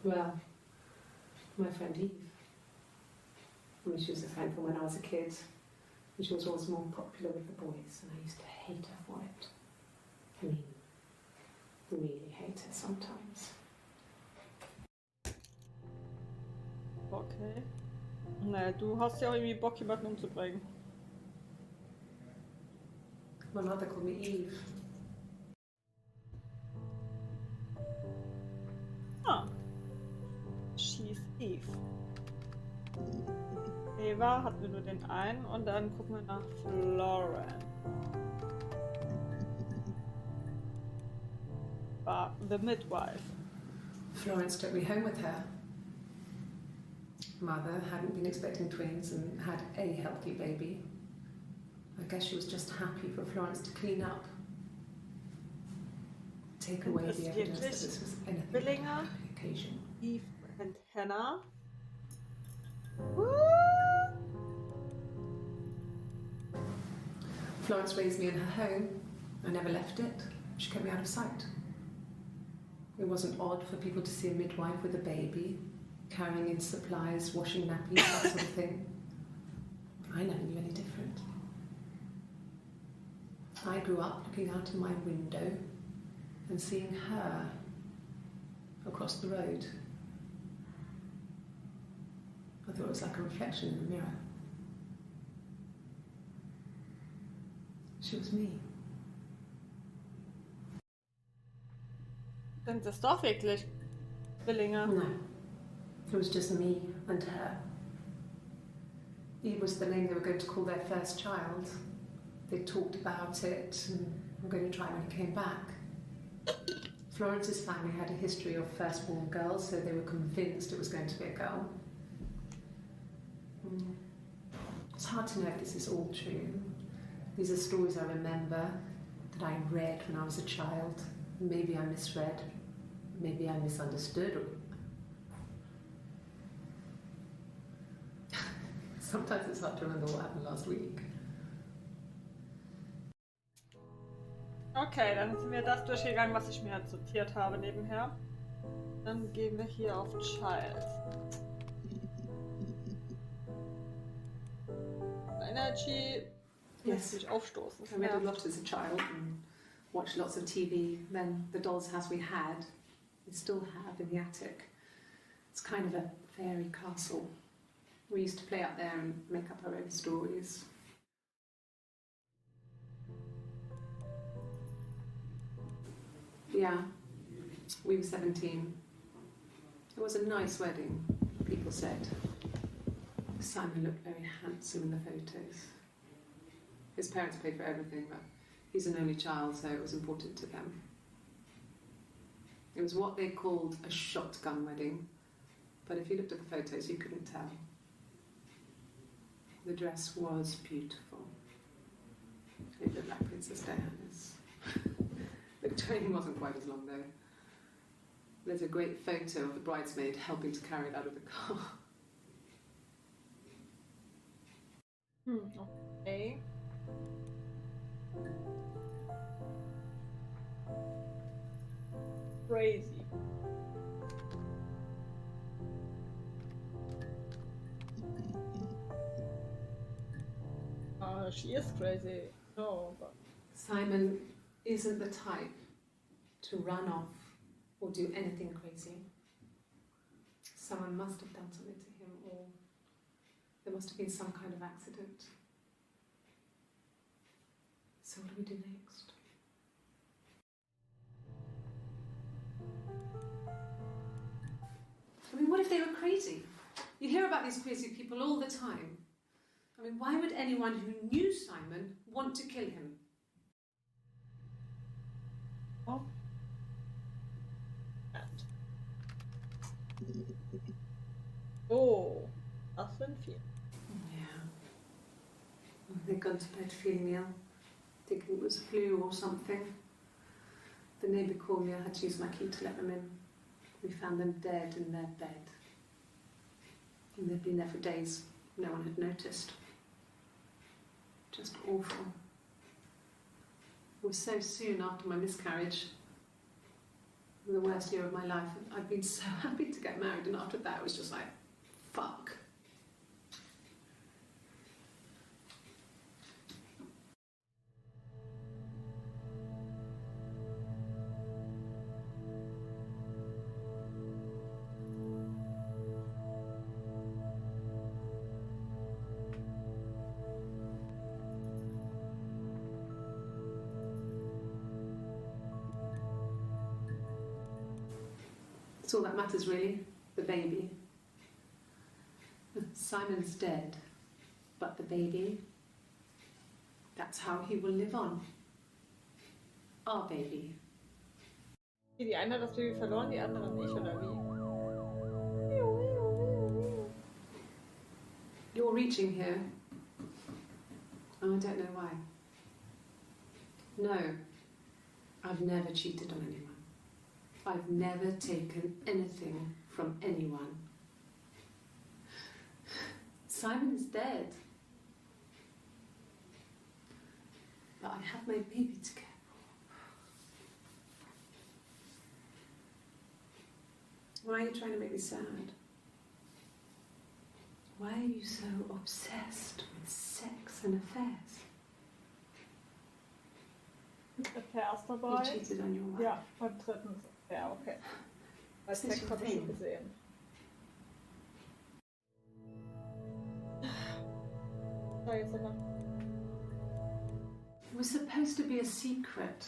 Well, my friend Eve. I mean, she was a friend from when I was a kid, and she was always more popular with the boys, and I used to hate her for it. I mean, really hate her sometimes. Okay. Naja, du hast ja auch irgendwie Bock, jemanden umzubringen. My mother called me Eve. Ah. She's Eve. Eva hatten wir nur den einen und dann gucken wir nach Florence. War the midwife. Florence took me home with her. Mother hadn't been expecting twins and had a healthy baby. I guess she was just happy for Florence to clean up. Take away the evidence that this was anything but a happy occasion. Eve and Hannah. Florence raised me in her home. I never left it. She kept me out of sight. It wasn't odd for people to see a midwife with a baby, carrying in supplies, washing nappies, that sort of thing. I never knew any different. I grew up looking out of my window and seeing her across the road. I thought it was like a reflection in the mirror. She was me. Sind das doch wirklich Zwillinge? No, it was just me and her. Eve was the name they were going to call their first child. They talked about it and were going to try when he came back. Florence's family had a history of firstborn girls, so they were convinced it was going to be a girl. It's hard to know if this is all true. These are stories I remember, that I read when I was a child. Maybe I misread, maybe I misunderstood. Sometimes it's hard to remember what happened last week. Okay, dann sind wir das durchgegangen, was ich mir halt sortiert habe nebenher. Dann gehen wir hier auf Child. Energy lässt sich aufstoßen. I read a lot as a child and watched lots of TV. Then the doll's house we had, we still have in the attic. It's kind of a fairy castle. We used to play up there and make up our own stories. Yeah, we were 17. It was a nice wedding, people said. Simon looked very handsome in the photos. His parents paid for everything, but he's an only child, so it was important to them. It was what they called a shotgun wedding, but if you looked at the photos, you couldn't tell. The dress was beautiful. It looked like Princess Diana's. The train wasn't quite as long though. There's a great photo of the bridesmaid helping to carry it out of the car. Okay. Crazy. She is crazy. No, but Simon isn't the type to run off or do anything crazy. Someone must have done something to him, or there must have been some kind of accident. So what do we do next? I mean, what if they were crazy? You hear about these crazy people all the time. I mean, why would anyone who knew Simon want to kill him? oh. Oh, das sind viel. Yeah. They'd gone to bed feeling ill, thinking it was flu or something. The neighbour called me, I had to use my key to let them in. We found them dead in their bed. And they'd been there for days. No one had noticed. Just awful. It was so soon after my miscarriage. The the worst year of my life. I've been so happy to get married, and after that it was just like, fuck. It's all that matters, really, the baby. Simon's dead, but the baby, that's how he will live on. Our baby. Die eine hat das Baby verloren, die andere nicht, oder wie? You're reaching here. And I don't know why. No, I've never cheated on anyone. I've never taken anything from anyone. Simon is dead. But I have my baby to care for. Why are you trying to make me sad? Why are you so obsessed with sex and affairs? Affairs dabei. You cheated on your wife. Ja, beim dritten. Ja, okay. Als Ist das Text habe ich okay? schon gesehen. Da jetzt aber. It was supposed to be a secret.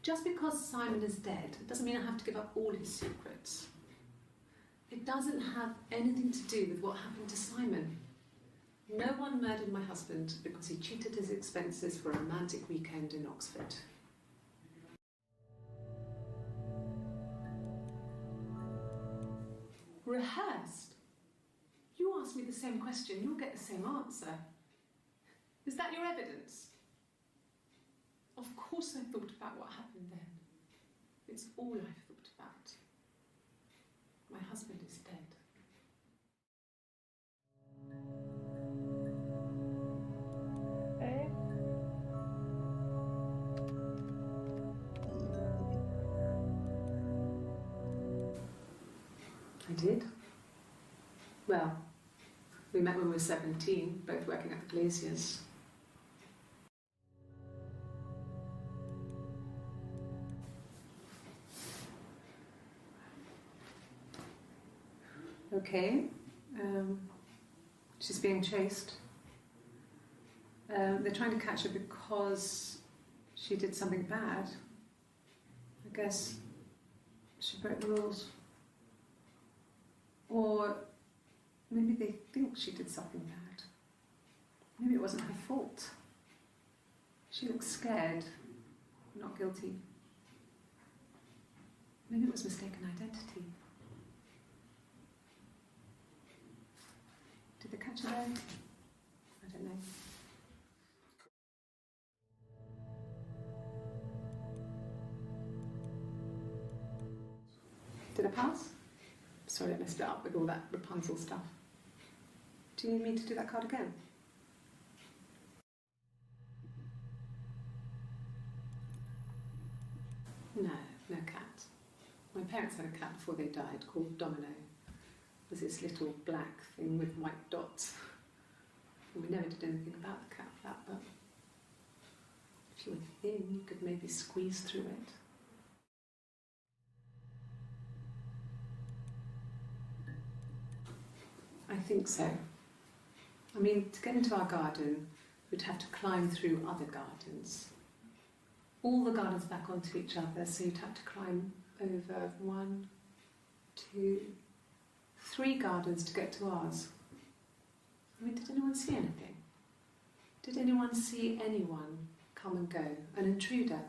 Just because Simon is dead doesn't mean I have to give up all his secrets. It doesn't have anything to do with what happened to Simon. No one murdered my husband because he cheated his expenses for a romantic weekend in Oxford. Rehearsed? You ask me the same question, you'll get the same answer. Is that your evidence? Of course I thought about what happened then. It's all I've thought about. My husband is dead. Okay. I did. Well, we met when we were 17, both working at the Glaciers. Okay. She's being chased. They're trying to catch her because she did something bad. I guess she broke the rules. Or maybe they think she did something bad. Maybe it wasn't her fault. She looks scared, not guilty. Maybe it was mistaken identity. Did they catch her there? I don't know. Did I pass? Sorry, I messed it up with all that Rapunzel stuff. Do you need me to do that card again? No, no cat. My parents had a cat before they died called Domino. It was this little black thing with white dots. And we never did anything about the cat for that, but if you were thin, you could maybe squeeze through it. I think so. I mean, to get into our garden, we'd have to climb through other gardens. All the gardens back onto each other, so you'd have to climb over 1, 2, 3 gardens to get to ours. I mean, did anyone see anything? Did anyone see anyone come and go? An intruder?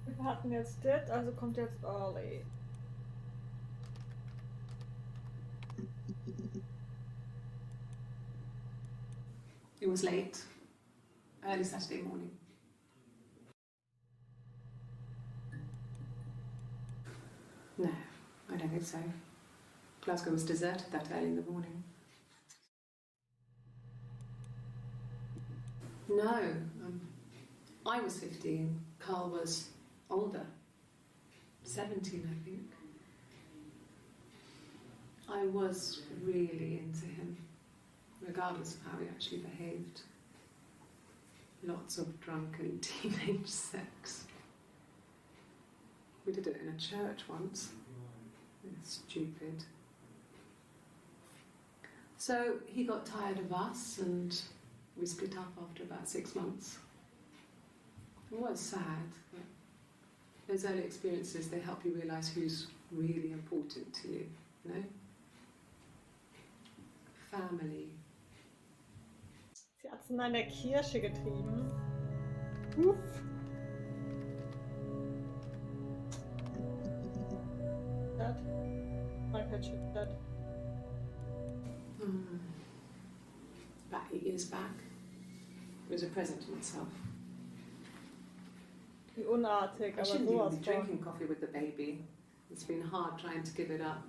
Wir hatten jetzt das, also kommt jetzt early. It was late, early Saturday morning. No, I don't think so. Glasgow was deserted that early in the morning. No, I was 15, Carl was older, 17 I think. I was really into him, regardless of how he actually behaved. Lots of drunken teenage sex. We did it in a church once. Stupid. So he got tired of us and we split up after about 6 months. It was sad, but those early experiences, they help you realise who's really important to you, you know? Family. Sie hat es in eine Kirche getrieben. Uff. That. My pet ship dead. About 8 years back. It was a present to myself. Wie unartig, I aber shouldn't even sowas be von. drinking coffee with the baby. It's been hard trying to give it up.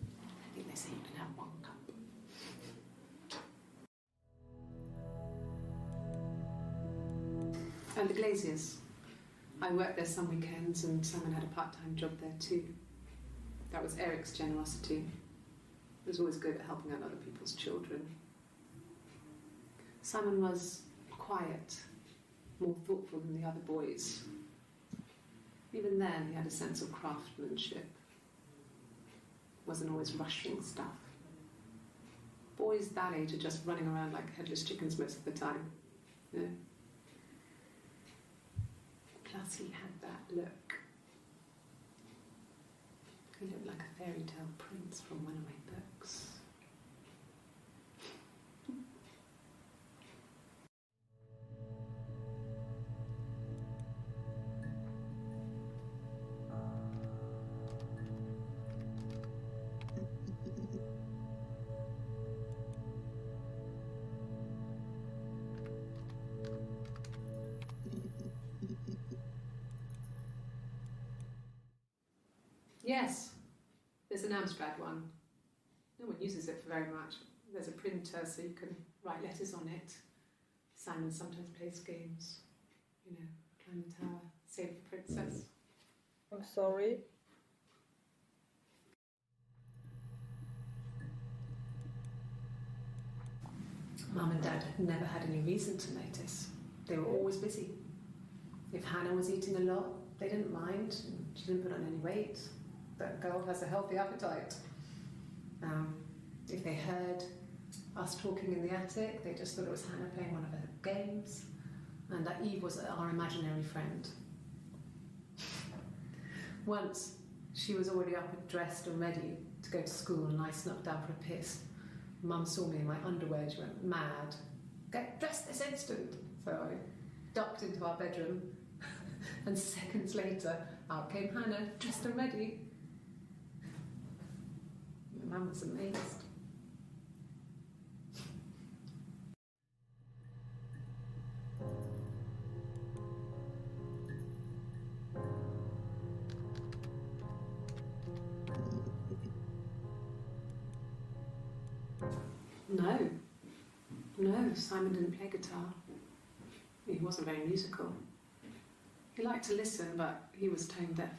I think they say you can have 1 cup. And the Glaziers. I worked there some weekends and Simon had a part-time job there too. That was Eric's generosity. He was always good at helping out other people's children. Simon was quiet, more thoughtful than the other boys. Even then, he had a sense of craftsmanship. Wasn't always rushing stuff. Boys that age are just running around like headless chickens most of the time. You know? Plus, he had that look. He looked like a fairy tale prince from one of my books. Yes, there's an Amstrad one. No one uses it for very much. There's a printer so you can write letters on it. Simon sometimes plays games. You know, climb the tower, save the princess. I'm sorry. Mum and Dad had never had any reason to notice. They were always busy. If Hannah was eating a lot, they didn't mind. She didn't put on any weight. That girl has a healthy appetite. If they heard us talking in the attic, they just thought it was Hannah playing one of her games, and that Eve was our imaginary friend. Once, she was already up and dressed and ready to go to school, and I snuck down for a piss. Mum saw me in my underwear, she went mad. Get dressed this instant! So I ducked into our bedroom, and seconds later, out came Hannah, dressed and ready. My mum was amazed. No, Simon didn't play guitar. He wasn't very musical. He liked to listen, but he was tone deaf.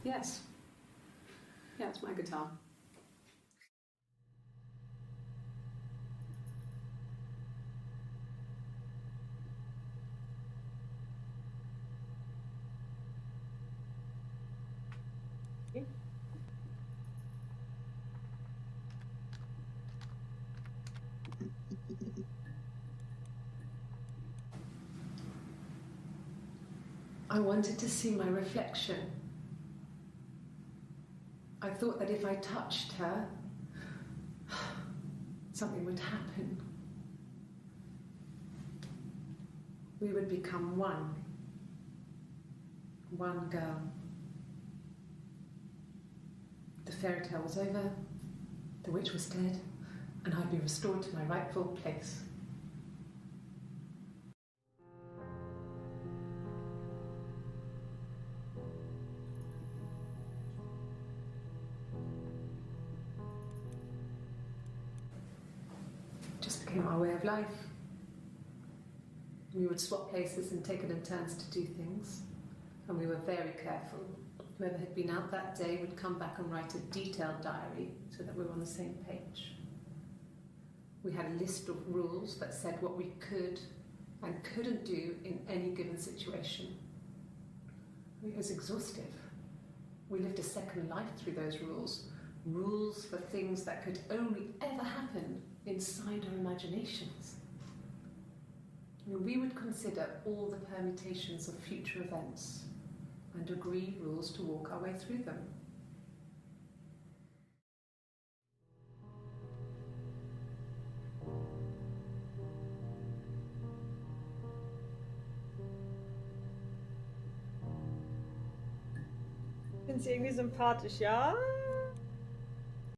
Yes. Yeah, it's my guitar. I wanted to see my reflection. I thought that if I touched her, something would happen. We would become one. One girl. The fairy tale was over, the witch was dead, and I'd be restored to my rightful place. became our way of life. We would swap places and take it in turns to do things, and we were very careful. Whoever had been out that day would come back and write a detailed diary so that we were on the same page. We had a list of rules that said what we could and couldn't do in any given situation. It was exhaustive. We lived a second life through those rules. Rules for things that could only ever happen inside our imaginations. We would consider all the permutations of future events and agree rules to walk our way through them. Ich finde sie irgendwie sympathisch, ja?